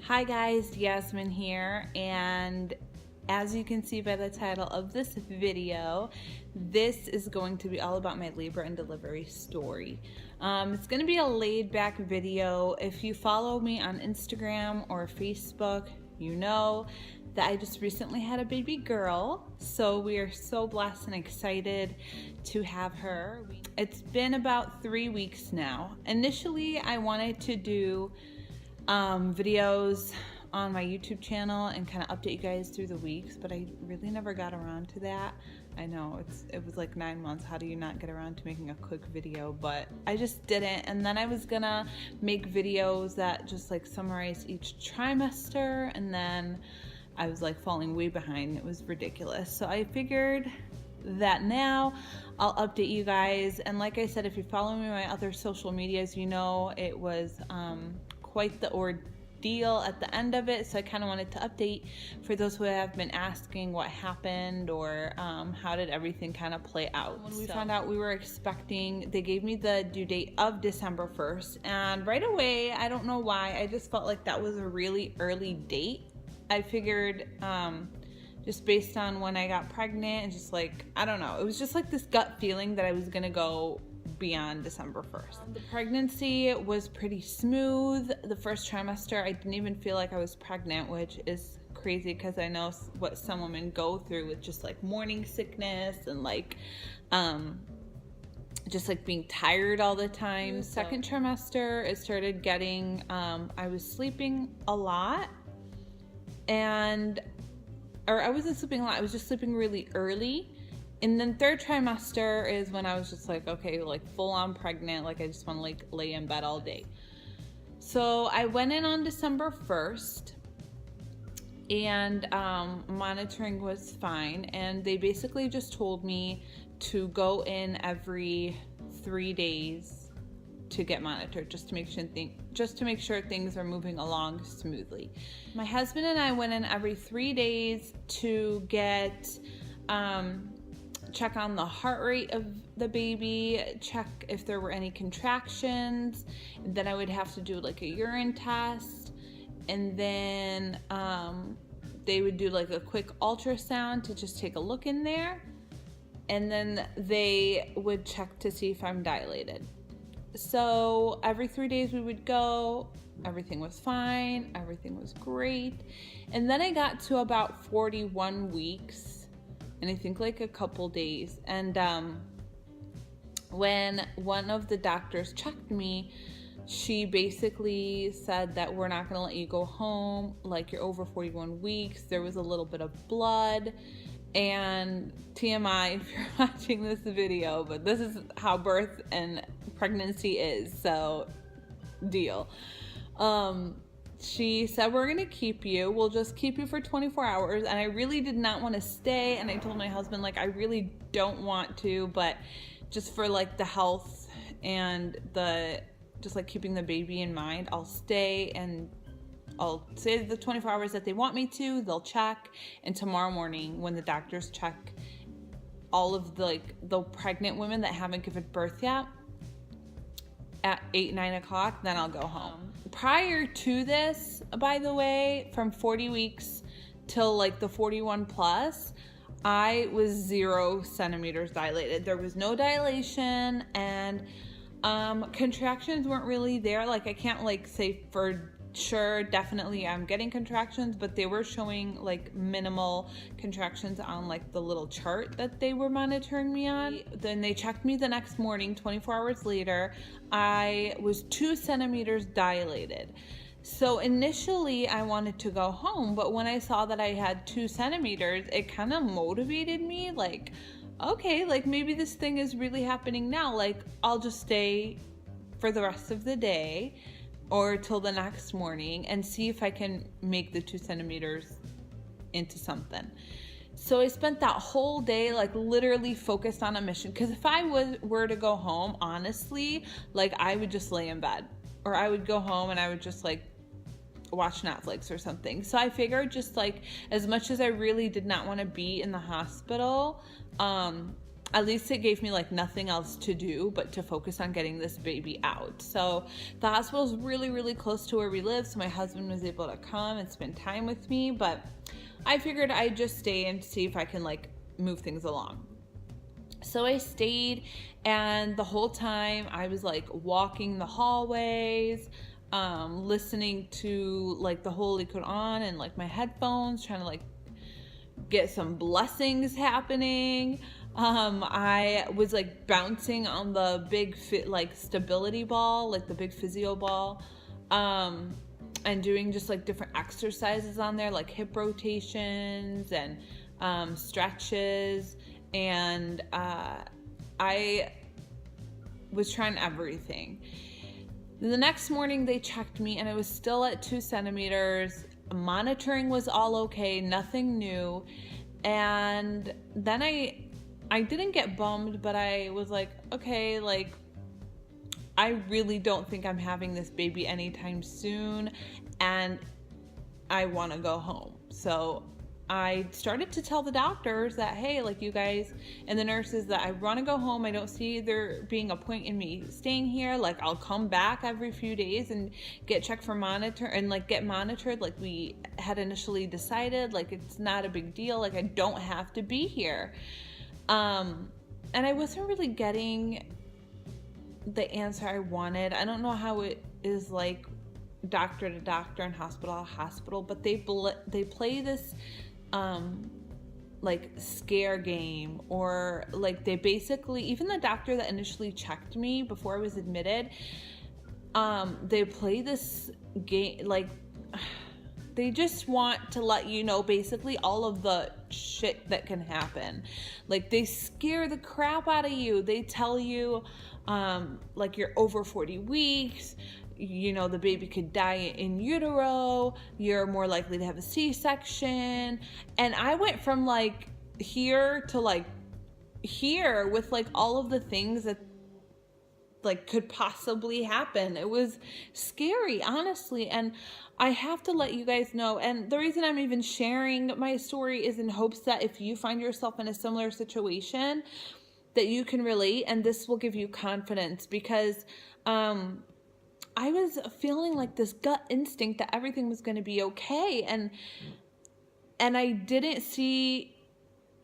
Hi guys, Yasmin here, and as you can see by the title of this video, this is going to be all about my labor and delivery story. It's going to be a laid-back video. If you follow me on Instagram or Facebook, you know that I just recently had a baby girl, so we are so blessed and excited to have her. It's been about 3 weeks now. Initially, I wanted to do videos on my YouTube channel and kind of update you guys through the weeks, but I really never got around to that. I know it was like 9 months. How do you not get around to making a quick video? But I just didn't. And then I was gonna make videos that just like summarize each trimester, and then I was like falling way behind. It was ridiculous. So I figured that now I'll update you guys. And like I said, if you follow me on my other social medias, you know it was quite the ordeal at the end of it. So I kind of wanted to update for those who have been asking what happened or how did everything kind of play out. When we found out we were expecting, they gave me the due date of December 1st, and right away, I don't know why, I just felt like that was a really early date. I figured just based on when I got pregnant and just like, I don't know, it was just like this gut feeling that I was gonna go beyond December 1st. The pregnancy was pretty smooth. The first trimester, I didn't even feel like I was pregnant, which is crazy because I know what some women go through with just like morning sickness and like just like being tired all the time. Second trimester, it started getting, I was sleeping a lot, or I wasn't sleeping a lot, I was just sleeping really early. And then third trimester is when I was just like, okay, like full on pregnant, like I just want to like lay in bed all day. So I went in on December 1st, and monitoring was fine, and they basically just told me to go in every 3 days to get monitored, just to make sure things are moving along smoothly. My husband and I went in every 3 days to get check on the heart rate of the baby, check if there were any contractions, and then I would have to do like a urine test, and then they would do like a quick ultrasound to just take a look in there, and then they would check to see if I'm dilated. So every 3 days we would go, everything was fine, everything was great, and then I got to about 41 weeks, and I think like a couple days, and when one of the doctors checked me, she basically said that we're not going to let you go home, like you're over 41 weeks. There was a little bit of blood, and TMI if you're watching this video, but this is how birth and pregnancy is, so deal. She said, we're gonna keep you, we'll just keep you for 24 hours. And I really did not want to stay, and I told my husband like I really don't want to, but just for like the health and the just like keeping the baby in mind, I'll stay, and I'll say the 24 hours that they want me to, they'll check, and tomorrow morning when the doctors check all of the pregnant women that haven't given birth yet at 8-9 o'clock, then I'll go home. Prior to this, by the way, from 40 weeks till like the 41 plus, I was 0 centimeters dilated. There was no dilation, and contractions weren't really there. Like I can't like say for sure definitely I'm getting contractions, but they were showing like minimal contractions on like the little chart that they were monitoring me on. Then they checked me the next morning, 24 hours later, I was 2 centimeters dilated. So initially I wanted to go home, but when I saw that I had 2 centimeters, it kind of motivated me, like, okay, like maybe this thing is really happening now, like I'll just stay for the rest of the day or till the next morning and see if I can make the 2 centimeters into something. So I spent that whole day like literally focused on a mission, because if I were to go home, honestly, like I would just lay in bed, or I would go home and I would just like watch Netflix or something. So I figured just like as much as I really did not want to be in the hospital, at least it gave me like nothing else to do but to focus on getting this baby out. So the hospital is really, really close to where we live, so my husband was able to come and spend time with me, but I figured I'd just stay and see if I can like move things along. So I stayed, and the whole time I was like walking the hallways, listening to like the Holy Quran and like my headphones, trying to like get some blessings happening. I was like bouncing on the big like stability ball, like the big physio ball, and doing just like different exercises on there, like hip rotations and stretches. And I was trying everything. The next morning they checked me and I was still at 2 centimeters. Monitoring was all okay, nothing new. And then I didn't get bummed, but I was like, okay, like I really don't think I'm having this baby anytime soon, and I want to go home. So I started to tell the doctors that, hey, like you guys and the nurses, that I want to go home. I don't see there being a point in me staying here. Like I'll come back every few days and get checked for monitor and like get monitored like we had initially decided. Like it's not a big deal. Like I don't have to be here. And I wasn't really getting the answer I wanted. I don't know how it is like doctor to doctor and hospital to hospital, but they play this like scare game, or like they basically, even the doctor that initially checked me before I was admitted, they play this game, like they just want to let you know basically all of the shit that can happen. Like they scare the crap out of you. They tell you like you're over 40 weeks, you know, the baby could die in utero, you're more likely to have a C-section. And I went from like here to like here with like all of the things that like could possibly happen. It was scary, honestly. And I have to let you guys know, and the reason I'm even sharing my story is in hopes that if you find yourself in a similar situation, that you can relate, and this will give you confidence, because I was feeling like this gut instinct that everything was going to be okay. And I didn't see,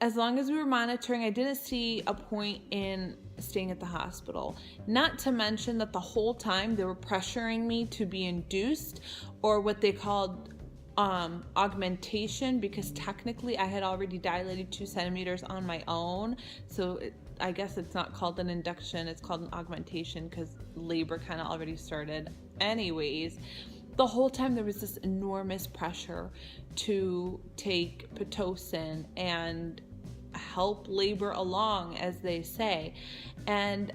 as long as we were monitoring, I didn't see a point in staying at the hospital. Not to mention that the whole time they were pressuring me to be induced, or what they called augmentation, because technically I had already dilated 2 centimeters on my own. So I guess it's not called an induction, it's called an augmentation, because labor kind of already started anyways. The whole time there was this enormous pressure to take Pitocin and help labor along, as they say. And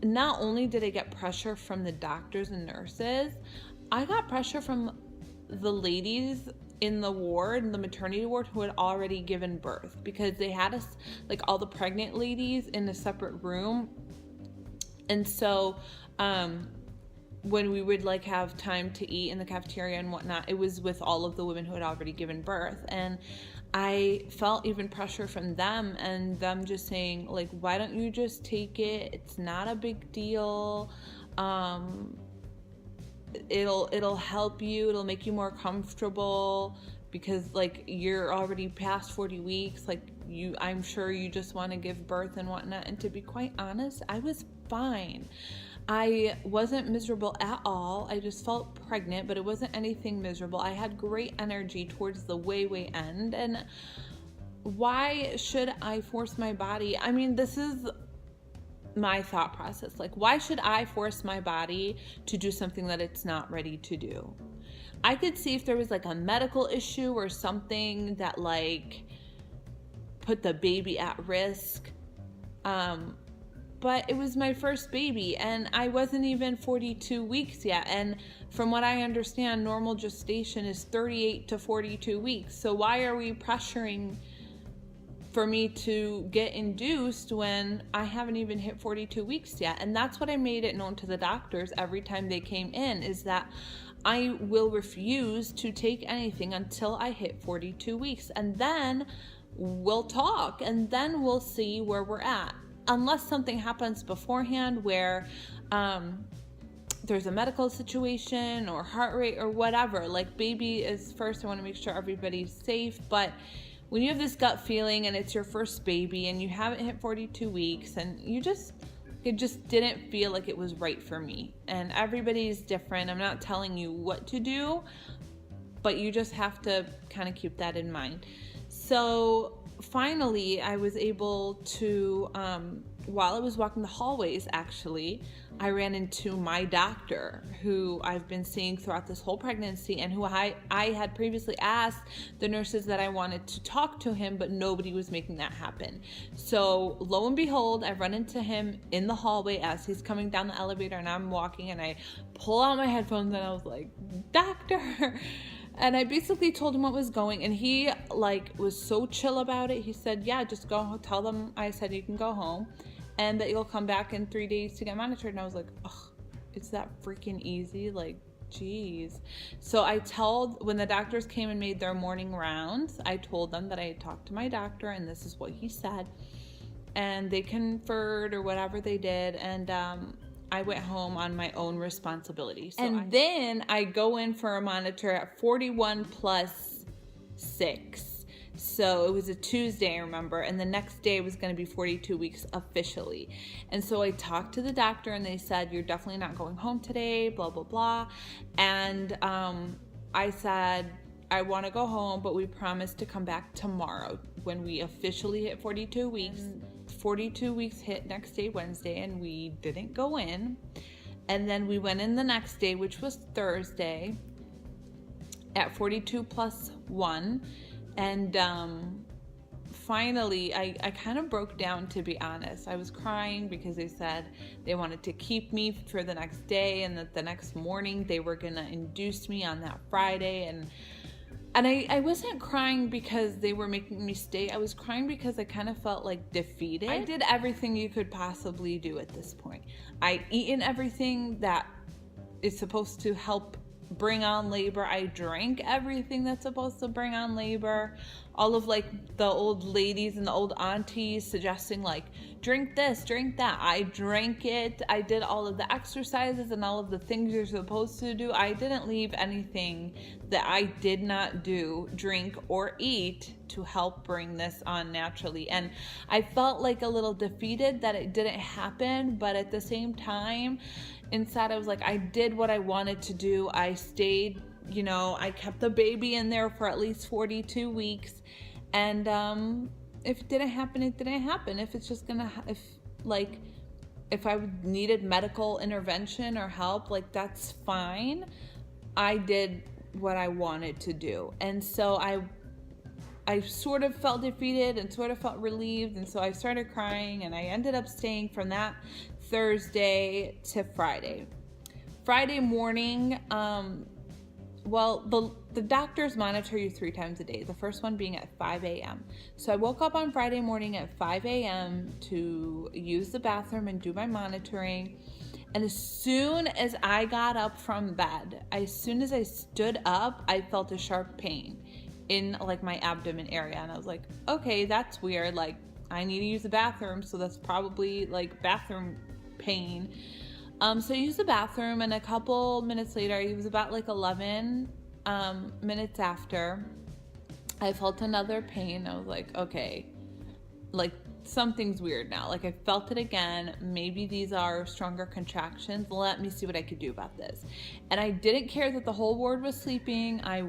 not only did I get pressure from the doctors and nurses, I got pressure from the ladies in the ward, in the maternity ward, who had already given birth, because they had us, like all the pregnant ladies, in a separate room. And so when we would like have time to eat in the cafeteria and whatnot, it was with all of the women who had already given birth. And I felt even pressure from them, and them just saying like, why don't you just take it? It's not a big deal. It'll help you. It'll make you more comfortable, because like you're already past 40 weeks. Like I'm sure you just want to give birth and whatnot. And to be quite honest, I was fine. I wasn't miserable at all. I just felt pregnant, but it wasn't anything miserable. I had great energy towards the way end. And why should I force my body? I mean, this is my thought process. Like, why should I force my body to do something that it's not ready to do? I could see if there was like a medical issue or something that like put the baby at risk. But it was my first baby, and I wasn't even 42 weeks yet. And from what I understand, normal gestation is 38 to 42 weeks. So why are we pressuring for me to get induced when I haven't even hit 42 weeks yet? And that's what I made it known to the doctors every time they came in, is that I will refuse to take anything until I hit 42 weeks. And then we'll talk and then we'll see where we're at. Unless something happens beforehand where there's a medical situation or heart rate or whatever. Like, baby is first. I want to make sure everybody's safe. But when you have this gut feeling and it's your first baby and you haven't hit 42 weeks and it just didn't feel like it was right for me. And everybody's different. I'm not telling you what to do, but you just have to kind of keep that in mind. So finally, I was able to, while I was walking the hallways, actually, I ran into my doctor, who I've been seeing throughout this whole pregnancy, and who I had previously asked the nurses that I wanted to talk to him, but nobody was making that happen. So lo and behold, I run into him in the hallway as he's coming down the elevator, and I'm walking, and I pull out my headphones, and I was like, "Doctor." And I basically told him what was going, and he was so chill about it. He said, "Yeah, just go tell them I said you can go home and that you'll come back in 3 days to get monitored." And I was like, "Ugh, it's that freaking easy? Like, geez." So when the doctors came and made their morning rounds, I told them that I had talked to my doctor and this is what he said. And they conferred or whatever they did, and I went home on my own responsibility. Then I go in for a monitor at 41 plus 6. So it was a Tuesday, I remember, and the next day was going to be 42 weeks officially. And so I talked to the doctor, and they said, "You're definitely not going home today, blah, blah, blah." And I said, "I want to go home, but we promised to come back tomorrow when we officially hit 42 weeks. 42 weeks hit next day, Wednesday, and we didn't go in. And then we went in the next day, which was Thursday, at 42 plus 1. And finally, I kind of broke down, to be honest. I was crying because they said they wanted to keep me for the next day, and that the next morning they were going to induce me on that Friday. And I wasn't crying because they were making me stay. I was crying because I kind of felt like defeated. I did everything you could possibly do at this point. I'd eaten everything that is supposed to help bring on labor. I drank everything that's supposed to bring on labor. All of the old ladies and the old aunties suggesting drink this, drink that. I drank it. I did all of the exercises and all of the things you're supposed to do. I didn't leave anything that I did not do, drink, or eat to help bring this on naturally. And I felt a little defeated that it didn't happen, but at the same time, inside I was I did what I wanted to do. I stayed, I kept the baby in there for at least 42 weeks. And if it didn't happen, it didn't happen. If it's just gonna, if I needed medical intervention or help, that's fine. I did what I wanted to do. And so I sort of felt defeated and sort of felt relieved. And so I started crying, and I ended up staying from that Thursday to Friday. Friday morning, the doctors monitor you 3 times a day, the first one being at 5 a.m. So I woke up on Friday morning at 5 a.m. to use the bathroom and do my monitoring. And as soon as I got up from bed, as soon as I stood up, I felt a sharp pain in my abdomen area. And I was like, okay, that's weird. I need to use the bathroom, so that's probably bathroom pain. So I used the bathroom, and a couple minutes later, it was about 11 minutes after, I felt another pain. I was like, okay, something's weird now. I felt it again. Maybe these are stronger contractions. Let me see what I could do about this. And I didn't care that the whole ward was sleeping. I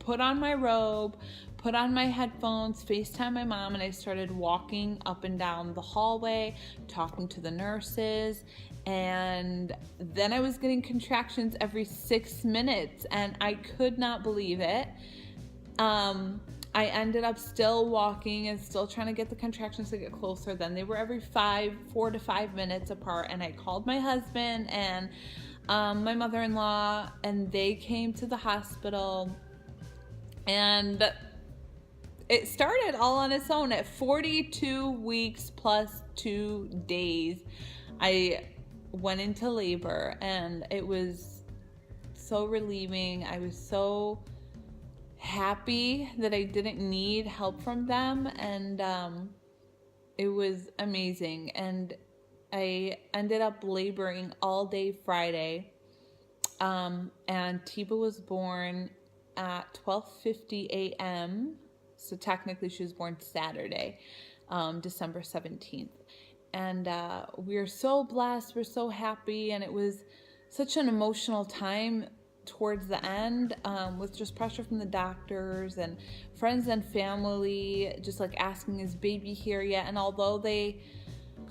put on my robe, put on my headphones, FaceTime my mom, and I started walking up and down the hallway, talking to the nurses. And then I was getting contractions every 6 minutes, and I could not believe it. I ended up still walking and still trying to get the contractions to get closer. Then they were every 4 to 5 minutes apart, and I called my husband and my mother-in-law, and they came to the hospital. And it started all on its own. At 42 weeks plus 2 days, I went into labor, and it was so relieving. I was so happy that I didn't need help from them, and it was amazing. And I ended up laboring all day Friday, and Tiba was born at 12:50 a.m. So technically she was born Saturday, December 17th. And we're so blessed, we're so happy, and it was such an emotional time towards the end, with just pressure from the doctors and friends and family, just like asking, is baby here yet? And although they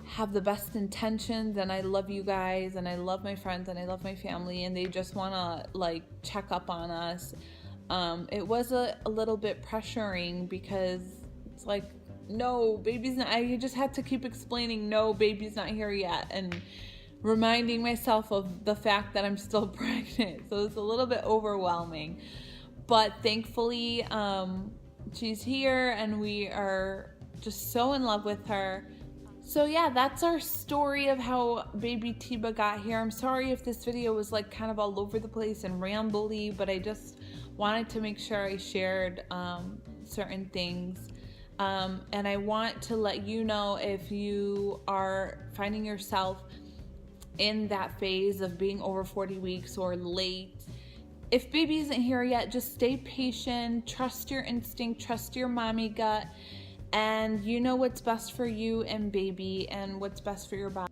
have the best intentions, and I love you guys, and I love my friends, and I love my family, and they just want to like check up on us, it was a little bit pressuring, because it's like, no, baby's not. I just had to keep explaining, no, baby's not here yet, and reminding myself of the fact that I'm still pregnant. So it's a little bit overwhelming, but thankfully she's here, and we are just so in love with her. So yeah, that's our story of how baby Tiba got here. I'm sorry if this video was like kind of all over the place and rambly, but I just wanted to make sure I shared certain things. And I want to let you know, if you are finding yourself in that phase of being over 40 weeks or late, if baby isn't here yet, just stay patient, trust your instinct, trust your mommy gut, and you know what's best for you and baby, and what's best for your body.